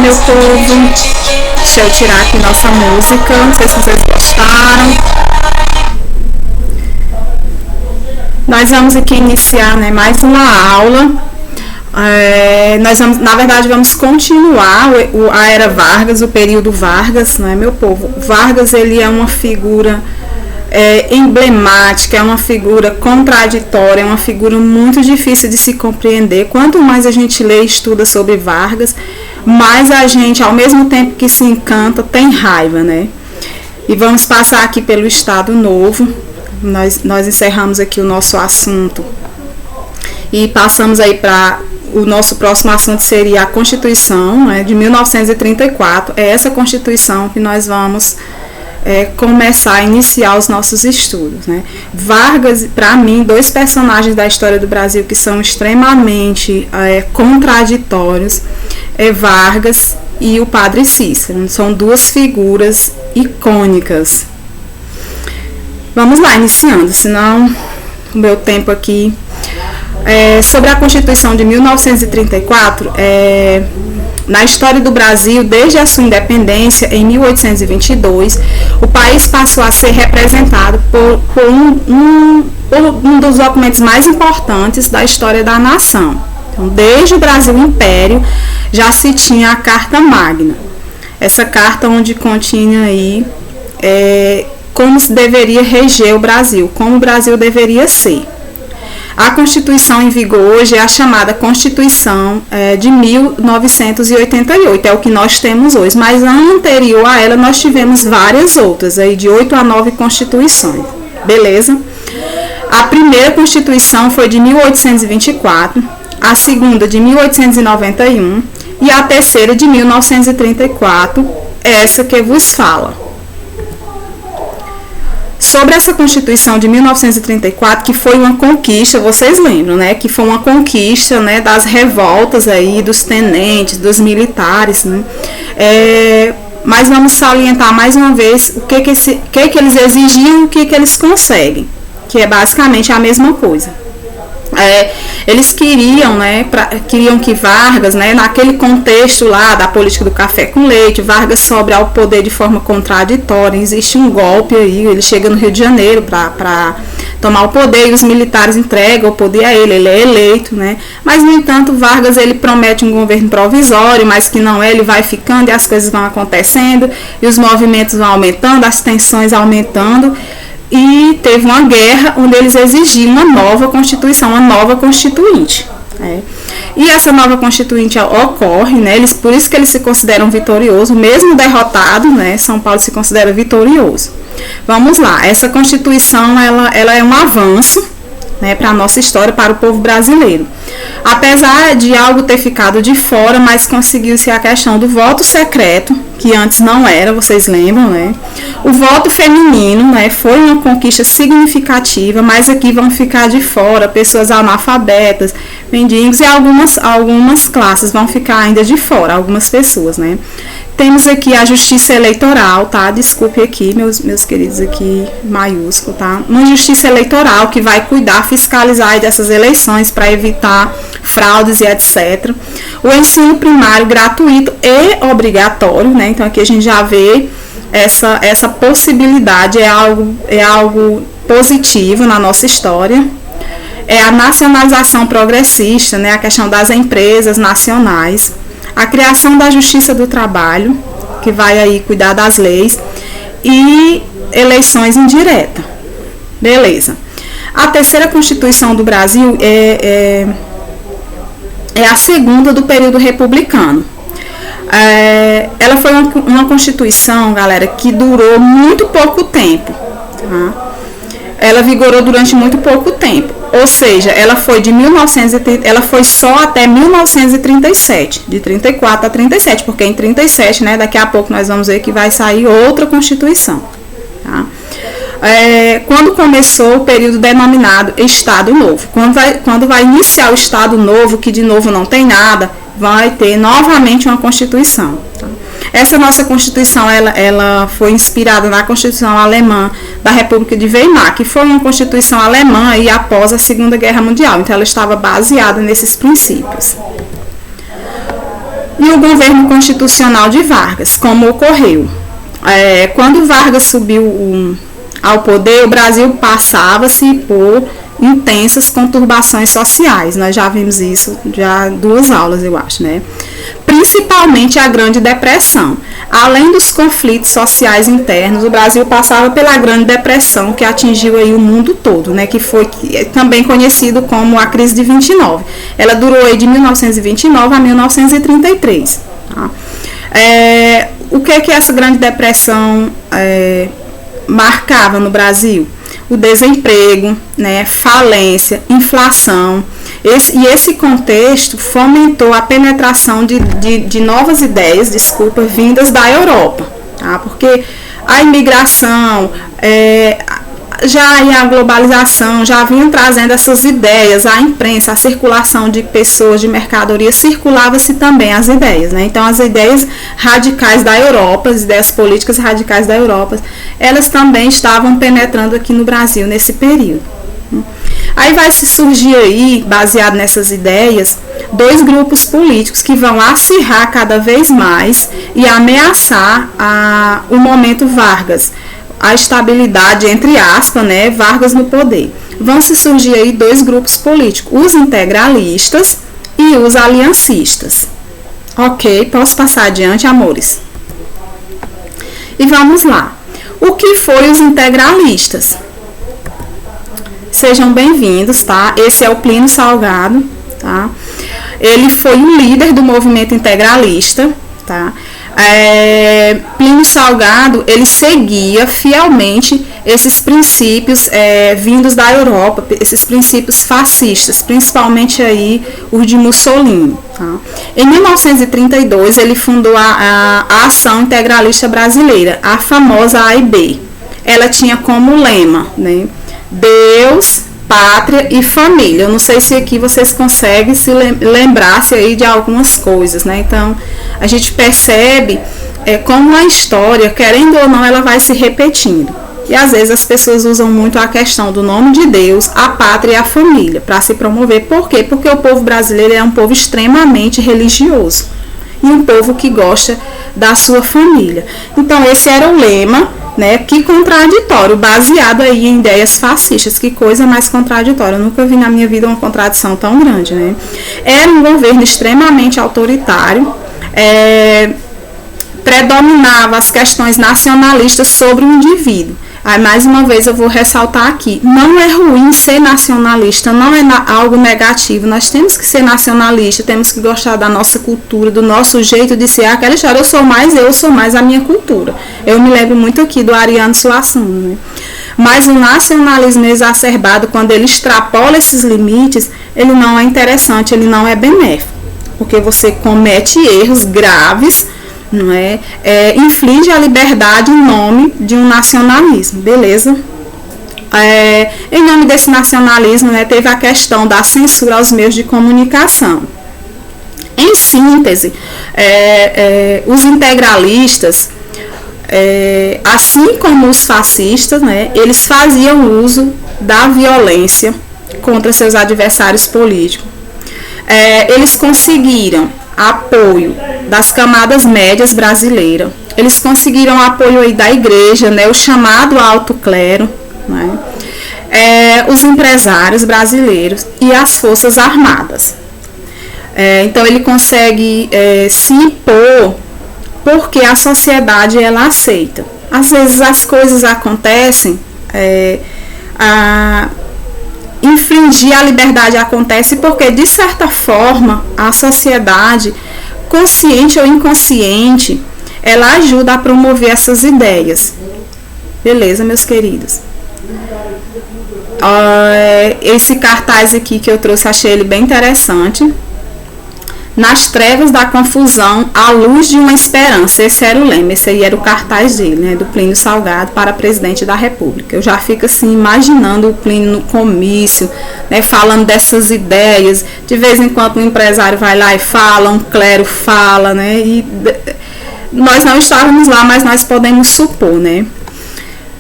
meu povo. Deixa eu tirar aqui nossa música. Não sei se vocês gostaram. Nós vamos aqui iniciar, né, mais uma aula. Nós vamos, na verdade, vamos continuar a Era Vargas, o período Vargas, né, meu povo? Vargas, ele é uma figura emblemática, é uma figura contraditória, é uma figura muito difícil de se compreender. Quanto mais a gente lê e estuda sobre Vargas, mais a gente, ao mesmo tempo que se encanta, tem raiva, né? E vamos passar aqui pelo Estado Novo. Nós encerramos aqui o nosso assunto e passamos aí para o nosso próximo assunto, seria a Constituição, né, de 1934. É essa Constituição que nós vamos começar a iniciar os nossos estudos, né? Vargas, para mim, dois personagens da história do Brasil que são extremamente contraditórios, é Vargas e o Padre Cícero. São duas figuras icônicas. Vamos lá, iniciando, senão o meu tempo aqui. Sobre a Constituição de 1934, na história do Brasil, desde a sua independência, em 1822, o país passou a ser representado por um dos documentos mais importantes da história da nação. Então, desde o Brasil Império, já se tinha a Carta Magna. Essa carta onde continha aí como se deveria reger o Brasil, como o Brasil deveria ser. A Constituição em vigor hoje é a chamada Constituição de 1988, é o que nós temos hoje, mas anterior a ela nós tivemos várias outras, aí de 8 a 9 constituições, beleza? A primeira Constituição foi de 1824, a segunda de 1891 e a terceira de 1934, essa que vos fala. Sobre essa Constituição de 1934, que foi uma conquista, vocês lembram, né? Que foi uma conquista, né, das revoltas aí, dos tenentes, dos militares, né? Mas vamos salientar mais uma vez o que eles exigiam e o que eles conseguem, que é basicamente a mesma coisa. Eles queriam, né, queriam que Vargas, né, naquele contexto lá da política do café com leite, Vargas sobe ao poder de forma contraditória, existe um golpe aí, ele chega no Rio de Janeiro para tomar o poder e os militares entregam o poder a ele é eleito, né, mas no entanto Vargas ele promete um governo provisório, mas que não é, ele vai ficando e as coisas vão acontecendo e os movimentos vão aumentando, as tensões aumentando. E teve uma guerra onde eles exigiam uma nova Constituição, uma nova Constituinte. E essa nova Constituinte ocorre, né, por isso que eles se consideram vitoriosos, mesmo derrotado, né, São Paulo se considera vitorioso. Vamos lá, essa Constituição ela é um avanço, né, para a nossa história, para o povo brasileiro. Apesar de algo ter ficado de fora, mas conseguiu-se a questão do voto secreto, que antes não era, vocês lembram, né? O voto feminino, né, foi uma conquista significativa, mas aqui vão ficar de fora pessoas analfabetas, mendigos e algumas classes vão ficar ainda de fora, algumas pessoas, né? Temos aqui a justiça eleitoral, tá? Desculpe aqui, meus queridos, aqui, maiúsculo, tá? Uma justiça eleitoral que vai cuidar, fiscalizar dessas eleições para evitar fraudes e etc. O ensino primário gratuito e obrigatório, né? Então aqui a gente já vê essa possibilidade, é algo positivo na nossa história. É a nacionalização progressista, né? A questão das empresas nacionais. A criação da Justiça do Trabalho, que vai aí cuidar das leis, e eleições indiretas. Beleza. A terceira Constituição do Brasil é a segunda do período republicano. Ela foi uma Constituição, galera, que durou muito pouco tempo. Tá? Ela vigorou durante muito pouco tempo. Ou seja, ela foi ela foi só até 1937, de 34 a 37, porque em 37, né, daqui a pouco nós vamos ver que vai sair outra Constituição. Tá? Quando começou o período denominado Estado Novo, quando vai iniciar o Estado Novo, que de novo não tem nada, vai ter novamente uma Constituição. Tá? Essa nossa Constituição, ela foi inspirada na Constituição Alemã da República de Weimar, que foi uma Constituição alemã e após a Segunda Guerra Mundial. Então, ela estava baseada nesses princípios. e o governo constitucional de Vargas, como ocorreu. Quando Vargas subiu ao poder, o Brasil passava-se por intensas conturbações sociais. Nós já vimos isso, já 2 aulas, eu acho, né? Principalmente a Grande Depressão. Além dos conflitos sociais internos, o Brasil passava pela Grande Depressão, que atingiu aí o mundo todo, né? Que foi também conhecido como a crise de 29. Ela durou aí de 1929 a 1933. Tá? O que essa Grande Depressão marcava no Brasil? O desemprego, né, falência, inflação. Esse contexto fomentou a penetração de novas ideias, vindas da Europa, tá? Porque a imigração, já e a globalização já vinham trazendo essas ideias, a imprensa, a circulação de pessoas, de mercadoria, circulava-se também as ideias, né? Então as ideias radicais da Europa, as ideias políticas radicais da Europa, elas também estavam penetrando aqui no Brasil nesse período. Aí vai se surgir aí, baseado nessas ideias, 2 grupos políticos que vão acirrar cada vez mais e ameaçar o momento Vargas, a estabilidade, entre aspas, né, Vargas no poder. Vão se surgir aí 2 grupos políticos, os integralistas e os aliancistas. Ok, posso passar adiante, amores? E vamos lá. O que foi os integralistas? Sejam bem-vindos, tá? Esse é o Plínio Salgado, tá? Ele foi um líder do movimento integralista, tá? Plínio Salgado, ele seguia fielmente esses princípios vindos da Europa, esses princípios fascistas, principalmente aí os de Mussolini. Tá? Em 1932, ele fundou a Ação Integralista Brasileira, a famosa AIB. Ela tinha como lema, né, Deus, pátria e família. Eu não sei se aqui vocês conseguem se lembrar-se aí de algumas coisas, né? Então, a gente percebe como a história, querendo ou não, ela vai se repetindo. E às vezes as pessoas usam muito a questão do nome de Deus, a pátria e a família para se promover. Por quê? Porque o povo brasileiro é um povo extremamente religioso e um povo que gosta da sua família. Então, esse era o lema, né? Que contraditório, baseado aí em ideias fascistas. Que coisa mais contraditória. Eu nunca vi na minha vida uma contradição tão grande, né? Era um governo extremamente autoritário, predominava as questões nacionalistas sobre o indivíduo. Aí, mais uma vez, eu vou ressaltar aqui, não é ruim ser nacionalista, não é algo negativo, nós temos que ser nacionalista, temos que gostar da nossa cultura, do nosso jeito de ser, aquela história, eu sou mais a minha cultura. Eu me lembro muito aqui do Ariano Suassuna, né? Mas o nacionalismo exacerbado, quando ele extrapola esses limites, ele não é interessante, ele não é benéfico, porque você comete erros graves, não é? Inflige a liberdade em nome de um nacionalismo, beleza? Em nome desse nacionalismo, né, teve a questão da censura aos meios de comunicação. Em síntese, os integralistas, assim como os fascistas, né, eles faziam uso da violência contra seus adversários políticos. Eles conseguiram apoio das camadas médias brasileiras, eles conseguiram apoio aí da igreja, né, o chamado alto clero, né, os empresários brasileiros e as forças armadas. Então ele consegue se impor porque a sociedade ela aceita. Às vezes as coisas acontecem, infringir a liberdade acontece porque, de certa forma, a sociedade, consciente ou inconsciente, ela ajuda a promover essas ideias. Beleza, meus queridos? Esse cartaz aqui que eu trouxe, achei ele bem interessante. Nas trevas da confusão, à luz de uma esperança. Esse era o lema, esse aí era o cartaz dele, né, do Plínio Salgado para presidente da República. Eu já fico assim, imaginando o Plínio no comício, né, falando dessas ideias. De vez em quando um empresário vai lá e fala, um clero fala, né, e nós não estávamos lá, mas nós podemos supor, né.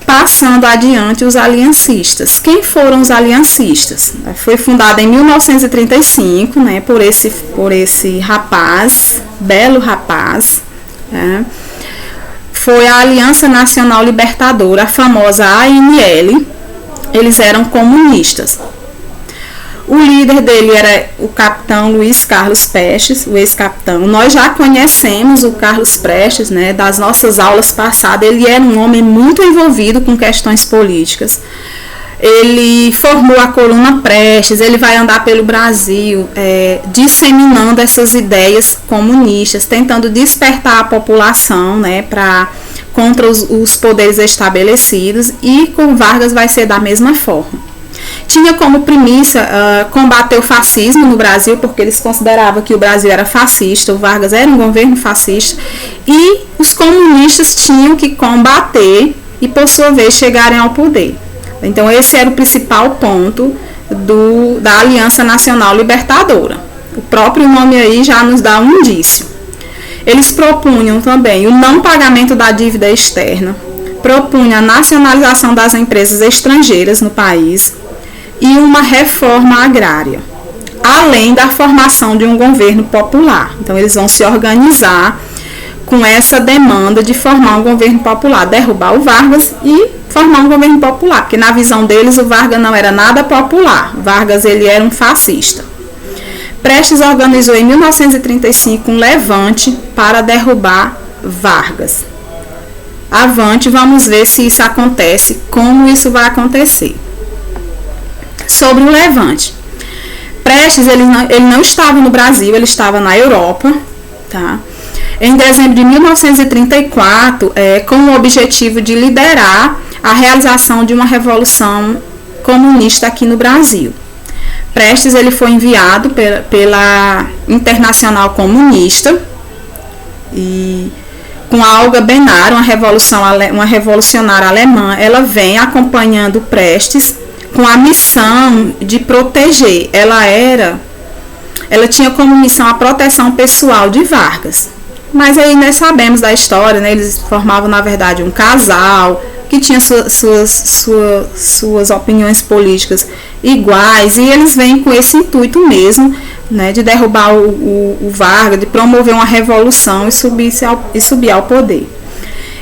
passando adiante os aliancistas. Quem foram os aliancistas? Foi fundada em 1935, né, por esse rapaz, belo rapaz, né? Foi a Aliança Nacional Libertadora, a famosa ANL. Eles eram comunistas. O líder dele era o capitão Luiz Carlos Prestes, o ex-capitão. Nós já conhecemos o Carlos Prestes, né, das nossas aulas passadas. Ele era um homem muito envolvido com questões políticas. Ele formou a coluna Prestes, ele vai andar pelo Brasil disseminando essas ideias comunistas, tentando despertar a população, né, contra os poderes estabelecidos, e com Vargas vai ser da mesma forma. Tinha como premissa combater o fascismo no Brasil, porque eles consideravam que o Brasil era fascista, o Vargas era um governo fascista, e os comunistas tinham que combater e, por sua vez, chegarem ao poder. Então, esse era o principal ponto da Aliança Nacional Libertadora. O próprio nome aí já nos dá um indício. Eles propunham também o não pagamento da dívida externa, propunham a nacionalização das empresas estrangeiras no país e uma reforma agrária, além da formação de um governo popular. Então, eles vão se organizar com essa demanda de formar um governo popular, derrubar o Vargas e formar um governo popular, porque na visão deles o Vargas não era nada popular, Vargas ele era um fascista. Prestes organizou em 1935 um levante para derrubar Vargas. Avante, vamos ver se isso acontece, como isso vai acontecer. Sobre o levante. Prestes ele não estava no Brasil, ele estava na Europa, tá? Em dezembro de 1934, com o objetivo de liderar a realização de uma revolução comunista aqui no Brasil. Prestes ele foi enviado pela Internacional Comunista e com a Olga Benar, uma revolucionária alemã, ela vem acompanhando Prestes com a missão de proteger. Ela tinha como missão a proteção pessoal de Vargas. Mas aí nós sabemos da história, né? Eles formavam na verdade um casal que tinha suas opiniões políticas iguais, e eles vêm com esse intuito mesmo, né, de derrubar o Vargas, de promover uma revolução e subir ao poder.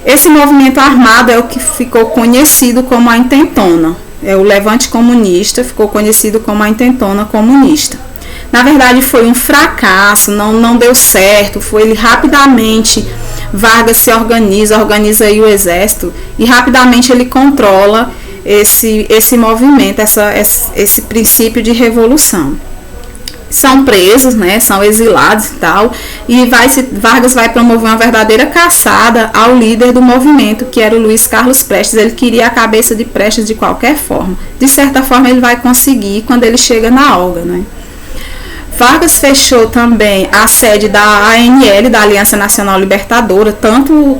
Esse movimento armado é o que ficou conhecido como a Intentona. O Levante Comunista ficou conhecido como a Intentona Comunista. Na verdade foi um fracasso, não deu certo, ele rapidamente, Vargas se organiza aí o exército e rapidamente ele controla esse movimento, esse princípio de revolução. São presos, né, são exilados e tal, e Vargas vai promover uma verdadeira caçada ao líder do movimento, que era o Luiz Carlos Prestes. Ele queria a cabeça de Prestes de qualquer forma. De certa forma ele vai conseguir quando ele chega na Olga, né? Vargas fechou também a sede da ANL, da Aliança Nacional Libertadora, tanto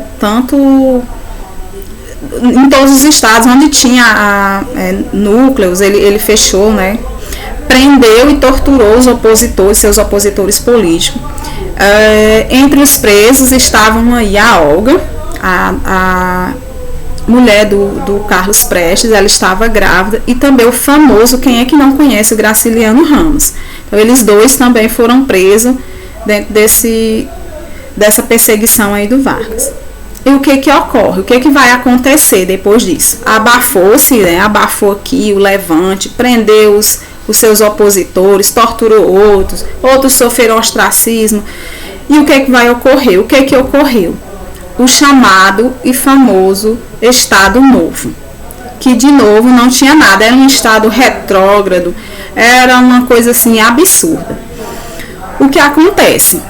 em todos os estados onde tinha núcleos, ele fechou, né? Prendeu e torturou seus opositores políticos. Entre os presos estavam aí a Olga, a mulher do Carlos Prestes, ela estava grávida, e também o famoso, quem é que não conhece, o Graciliano Ramos. Então, eles dois também foram presos dentro dessa perseguição aí do Vargas. E o que ocorre? O que vai acontecer depois disso? Abafou-se, né? Abafou aqui o levante, prendeu os seus opositores, torturou outros sofreram ostracismo. E o que vai ocorrer? O que ocorreu? O chamado e famoso Estado Novo, que de novo não tinha nada, era um Estado retrógrado, era uma coisa assim absurda. O que acontece?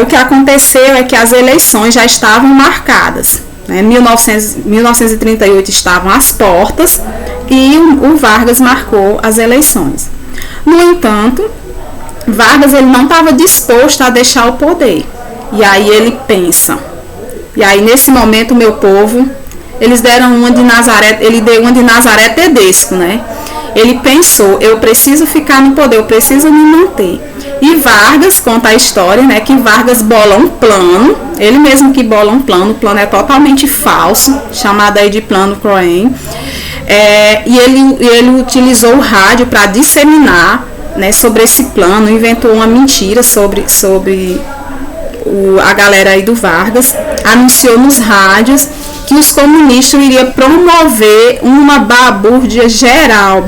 O que aconteceu é que as eleições já estavam marcadas, né? 1938 estavam às portas e o Vargas marcou as eleições. No entanto, Vargas ele não estava disposto a deixar o poder. E aí ele pensa. E aí nesse momento, meu povo, eles deram uma de Nazaré, ele deu uma de Nazaré Tedesco, né? Ele pensou, eu preciso ficar no poder, eu preciso me manter. E Vargas conta a história, né, que Vargas bola um plano, ele mesmo que bola um plano, o plano é totalmente falso, chamado aí de plano Cohen, e ele utilizou o rádio para disseminar, né, sobre esse plano, inventou uma mentira sobre a galera aí do Vargas, anunciou nos rádios que os comunistas iriam promover uma balbúrdia geral,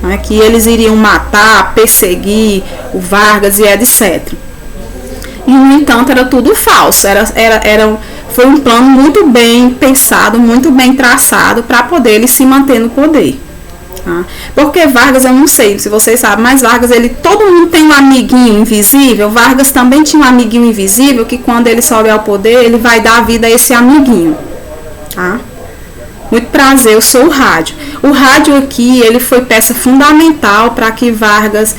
né, que eles iriam matar, perseguir o Vargas e etc. E, no entanto, era tudo falso, foi um plano muito bem pensado, muito bem traçado para poder ele se manter no poder. Tá? Porque Vargas, eu não sei se vocês sabem, mas Vargas, todo mundo tem um amiguinho invisível. Vargas também tinha um amiguinho invisível que quando ele sobe ao poder, ele vai dar vida a esse amiguinho. Tá? Muito prazer, eu sou o rádio. O rádio aqui, ele foi peça fundamental para que Vargas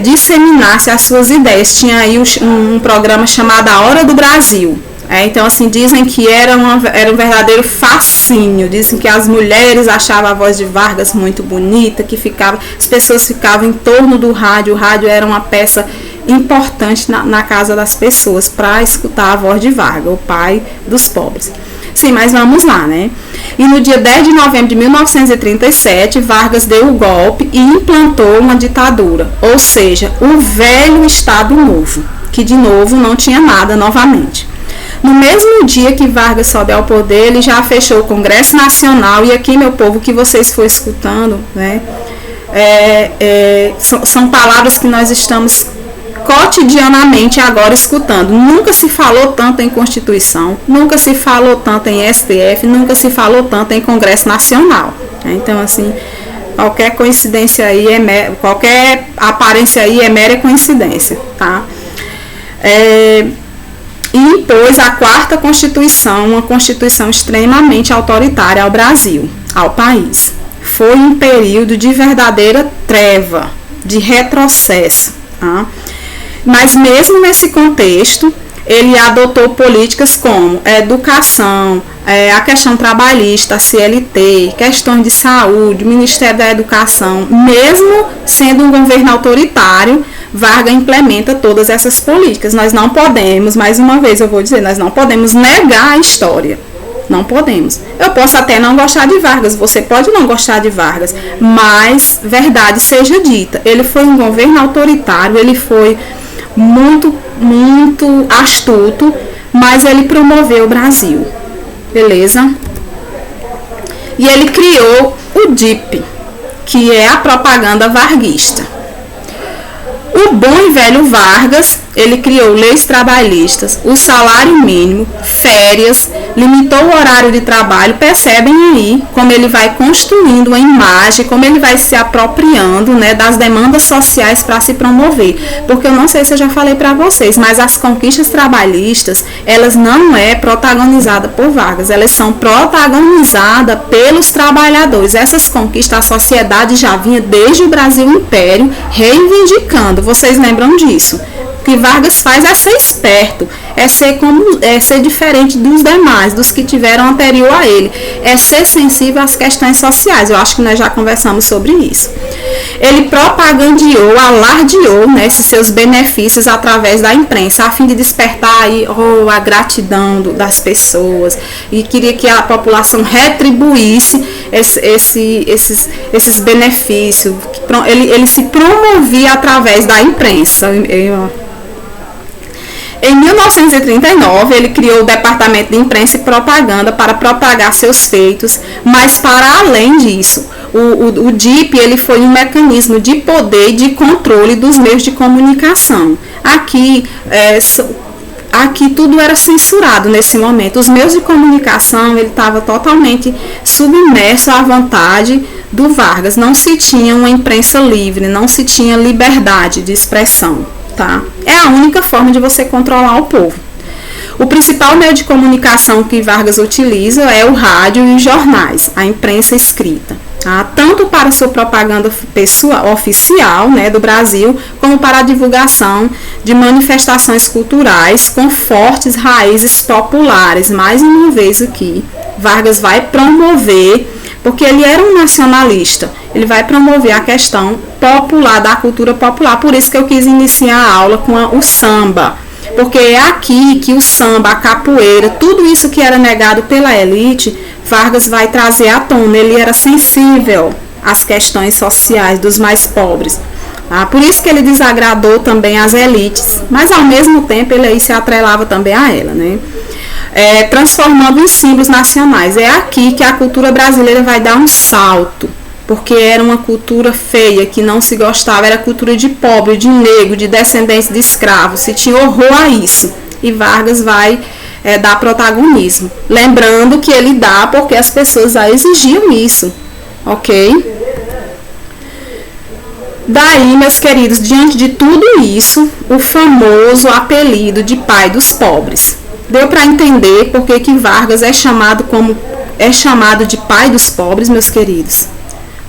disseminasse as suas ideias. Tinha aí um programa chamado A Hora do Brasil. Então, assim, dizem que era um verdadeiro fascínio. Dizem que as mulheres achavam a voz de Vargas muito bonita, as pessoas ficavam em torno do rádio. O rádio era uma peça importante na casa das pessoas para escutar a voz de Vargas, o pai dos pobres. Sim, mas vamos lá, né? E no dia 10 de novembro de 1937, Vargas deu o golpe e implantou uma ditadura, ou seja, o velho Estado Novo, que de novo não tinha nada novamente. No mesmo dia que Vargas sobe ao poder, ele já fechou o Congresso Nacional, e aqui, meu povo, que vocês foram escutando, né? São palavras que nós estamos cotidianamente agora escutando. Nunca se falou tanto em Constituição, nunca se falou tanto em STF, nunca se falou tanto em Congresso Nacional. Então, assim, qualquer coincidência aí, qualquer aparência aí é mera coincidência, tá? E impôs a quarta Constituição, uma Constituição extremamente autoritária ao Brasil, ao país. Foi um período de verdadeira treva, de retrocesso, tá? Mas mesmo nesse contexto, ele adotou políticas como educação, a questão trabalhista, a CLT, questões de saúde, Ministério da Educação. Mesmo sendo um governo autoritário, Vargas implementa todas essas políticas. Nós não podemos, mais uma vez eu vou dizer, nós não podemos negar a história. Não podemos. Eu posso até não gostar de Vargas, você pode não gostar de Vargas, mas verdade seja dita, ele foi um governo autoritário, ele foi muito astuto, mas ele promoveu o Brasil, beleza? E ele criou o DIP, que é a propaganda varguista. O bom e velho Vargas, ele criou leis trabalhistas, o salário mínimo, férias, limitou o horário de trabalho. Percebem aí como ele vai construindo uma imagem, como ele vai se apropriando, né, das demandas sociais para se promover. Porque eu não sei se eu já falei para vocês, mas as conquistas trabalhistas, elas não é protagonizada por Vargas, elas são protagonizadas pelos trabalhadores. Essas conquistas a sociedade já vinha desde o Brasil Império reivindicando. Vocês lembram disso? O que Vargas faz é ser esperto, é ser diferente dos demais, dos que tiveram anterior a ele, é ser sensível às questões sociais. Eu acho que nós já conversamos sobre isso. Ele propagandeou, alardeou, né, esses seus benefícios através da imprensa, a fim de despertar aí, a gratidão das pessoas, e queria que a população retribuísse esses benefícios. Ele se promovia através da imprensa. Em 1939, ele criou o Departamento de Imprensa e Propaganda para propagar seus feitos, mas para além disso, o DIP ele foi um mecanismo de poder e de controle dos meios de comunicação. Aqui tudo era censurado nesse momento. Os meios de comunicação, ele estava totalmente submerso à vontade do Vargas. Não se tinha uma imprensa livre, não se tinha liberdade de expressão. Tá? É a única forma de você controlar o povo. O principal meio de comunicação que Vargas utiliza é o rádio e os jornais, a imprensa escrita. Tá? Tanto para sua propaganda oficial, né, do Brasil, como para a divulgação de manifestações culturais com fortes raízes populares. Mais uma vez aqui, Vargas vai promover, porque ele era um nacionalista, Ele vai promover a questão popular, da cultura popular. Por isso que eu quis iniciar a aula com o samba. Porque é aqui que o samba, a capoeira, tudo isso que era negado pela elite, Vargas vai trazer à tona. Ele era sensível às questões sociais dos mais pobres. Por isso que ele desagradou também as elites, mas ao mesmo tempo ele aí se atrelava também a ela, né? Transformando em símbolos nacionais. É aqui que a cultura brasileira vai dar um salto, porque era uma cultura feia, que não se gostava, era cultura de pobre, de negro, de descendentes de escravos, se tinha horror a isso. E Vargas vai dar protagonismo. Lembrando que ele dá porque as pessoas já exigiam isso, ok? Daí, meus queridos, diante de tudo isso, o famoso apelido de pai dos pobres. Deu para entender por que Vargas é chamado de pai dos pobres, meus queridos?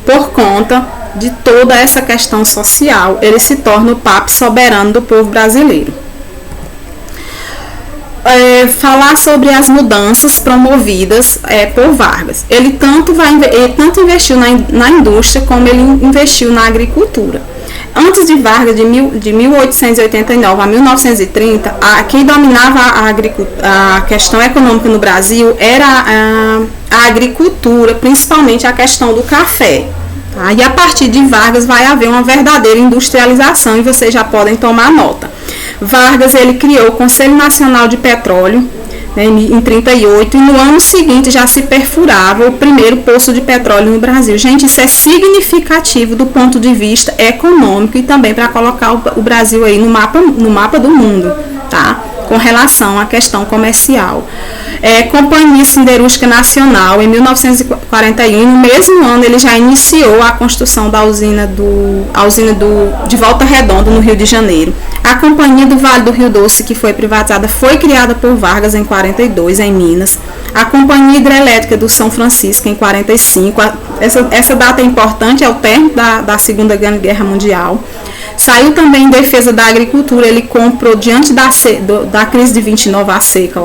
Por conta de toda essa questão social, ele se torna o papi soberano do povo brasileiro. Falar sobre as mudanças promovidas por Vargas. Ele tanto investiu na indústria como ele investiu na agricultura. Antes de Vargas, de 1889 a 1930, quem dominava a questão econômica no Brasil era a agricultura, principalmente a questão do café. Tá? E a partir de Vargas vai haver uma verdadeira industrialização e vocês já podem tomar nota. Vargas ele criou o Conselho Nacional de Petróleo, né, em 38, e no ano seguinte já se perfurava o primeiro poço de petróleo no Brasil. Gente, isso é significativo do ponto de vista econômico e também para colocar o Brasil aí no mapa do mundo, tá? Com relação à questão comercial. Companhia Siderúrgica Nacional, em 1941, no mesmo ano ele já iniciou a construção da usina de Volta Redonda, no Rio de Janeiro. A Companhia do Vale do Rio Doce, que foi privatizada, foi criada por Vargas em 42, em Minas. A Companhia Hidrelétrica do São Francisco, em 45. Essa data é importante, é o término da Segunda Guerra Mundial. Saiu também em defesa da agricultura. Ele comprou, diante da crise de 29, a seca,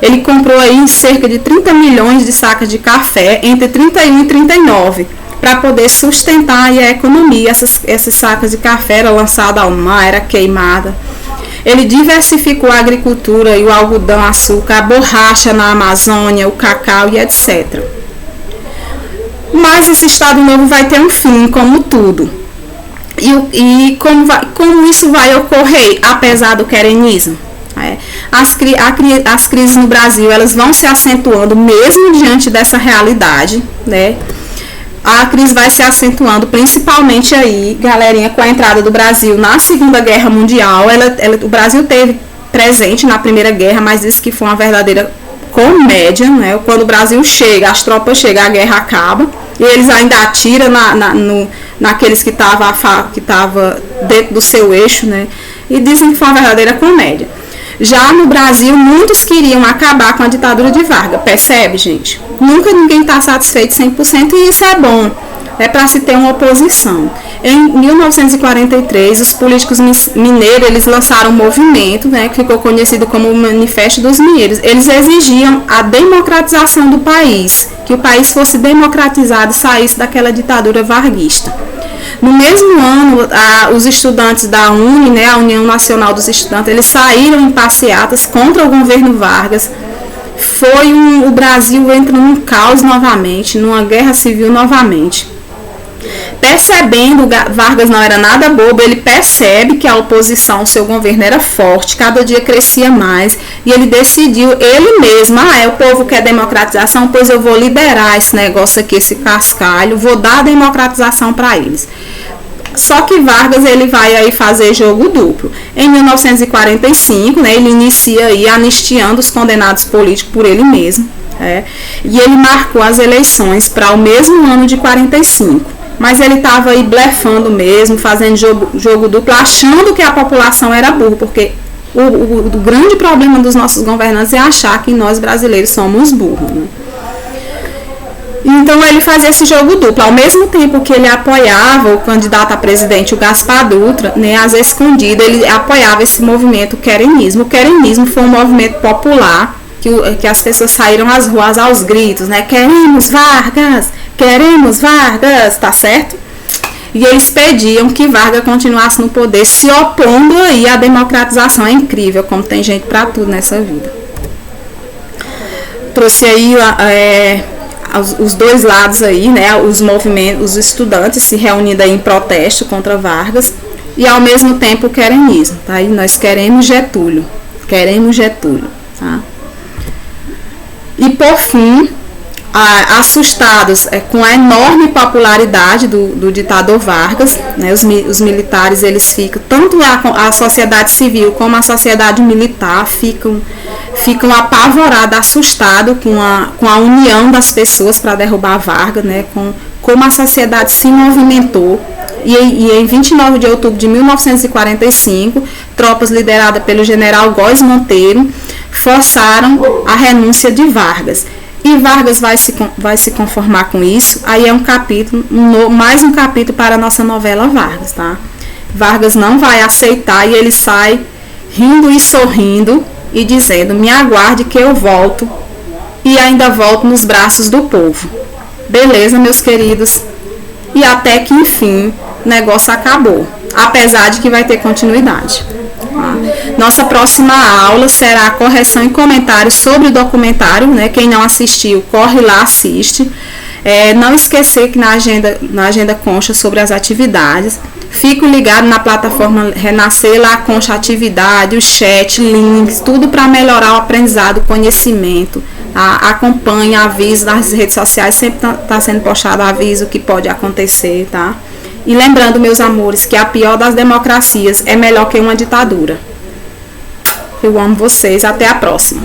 ele comprou aí cerca de 30 milhões de sacas de café entre 31 e 39, para poder sustentar aí a economia. Essas sacas de café eram lançadas ao mar, era queimada. Ele diversificou a agricultura, e o algodão, açúcar, a borracha na Amazônia, o cacau e etc. Mas esse Estado Novo vai ter um fim, como tudo. E como isso vai ocorrer, apesar do querenismo? As crises no Brasil, elas vão se acentuando mesmo diante dessa realidade, né? A crise vai se acentuando principalmente aí, galerinha, com a entrada do Brasil na Segunda Guerra Mundial. O Brasil teve presente na Primeira Guerra, mas isso que foi uma verdadeira comédia, né? Quando o Brasil chega, as tropas chegam, a guerra acaba, e eles ainda atiram naqueles que estavam dentro do seu eixo, né? E dizem que foi uma verdadeira comédia. Já no Brasil, muitos queriam acabar com a ditadura de Vargas. Percebe, gente? Nunca ninguém está satisfeito 100% e isso é bom. É para se ter uma oposição. Em 1943, os políticos mineiros eles lançaram um movimento, né, que ficou conhecido como o Manifesto dos Mineiros. Eles exigiam a democratização do país, que o país fosse democratizado e saísse daquela ditadura varguista. No mesmo ano, os estudantes da UNE, né, a União Nacional dos Estudantes, eles saíram em passeatas contra o governo Vargas. O Brasil entra num caos novamente, numa guerra civil novamente. Percebendo, Vargas não era nada bobo, ele percebe que a oposição ao seu governo era forte, cada dia crescia mais, e ele decidiu, ele mesmo, o povo quer democratização, pois eu vou liberar esse negócio aqui, esse cascalho, vou dar a democratização para eles. Só que Vargas ele vai aí fazer jogo duplo. Em 1945, né, ele inicia aí anistiando os condenados políticos por ele mesmo, e ele marcou as eleições para o mesmo ano de 45. Mas ele estava aí blefando mesmo, fazendo jogo duplo, achando que a população era burra, porque o grande problema dos nossos governantes é achar que nós brasileiros somos burros, né? Então ele fazia esse jogo duplo, ao mesmo tempo que ele apoiava o candidato a presidente, o Gaspar Dutra, né, às escondidas, ele apoiava esse movimento querenismo. O querenismo foi um movimento popular, que as pessoas saíram às ruas aos gritos, né? Queremos Vargas, tá certo? E eles pediam que Vargas continuasse no poder, se opondo aí à democratização. É incrível como tem gente para tudo nessa vida. Trouxe aí os dois lados aí, né? Os movimentos, os estudantes se reunindo aí em protesto contra Vargas e ao mesmo tempo o queremismo, tá? E nós queremos Getúlio, tá? E por fim, assustados com a enorme popularidade do ditador Vargas, né, os militares, eles ficam, tanto a sociedade civil como a sociedade militar ficam apavorados, assustados com a união das pessoas para derrubar Vargas, né, como a sociedade se movimentou. E em 29 de outubro de 1945, tropas lideradas pelo general Góes Monteiro forçaram a renúncia de Vargas. E Vargas vai se conformar com isso. Aí é um capítulo, mais um capítulo para a nossa novela Vargas, tá? Vargas não vai aceitar e ele sai rindo e sorrindo e dizendo: me aguarde que eu volto, e ainda volto nos braços do povo. Beleza, meus queridos? E até que enfim o negócio acabou, apesar de que vai ter continuidade. Nossa próxima aula será a correção e comentário sobre o documentário, né? Quem não assistiu, corre lá, assiste. Não esquecer que na agenda consta sobre as atividades. Fico ligado na plataforma Renascer, lá consta a atividade, o chat, links, tudo para melhorar o aprendizado, o conhecimento. Tá? Acompanhe, avise nas redes sociais, sempre está sendo postado aviso que pode acontecer, tá? E lembrando, meus amores, que a pior das democracias é melhor que uma ditadura. Eu amo vocês. Até a próxima.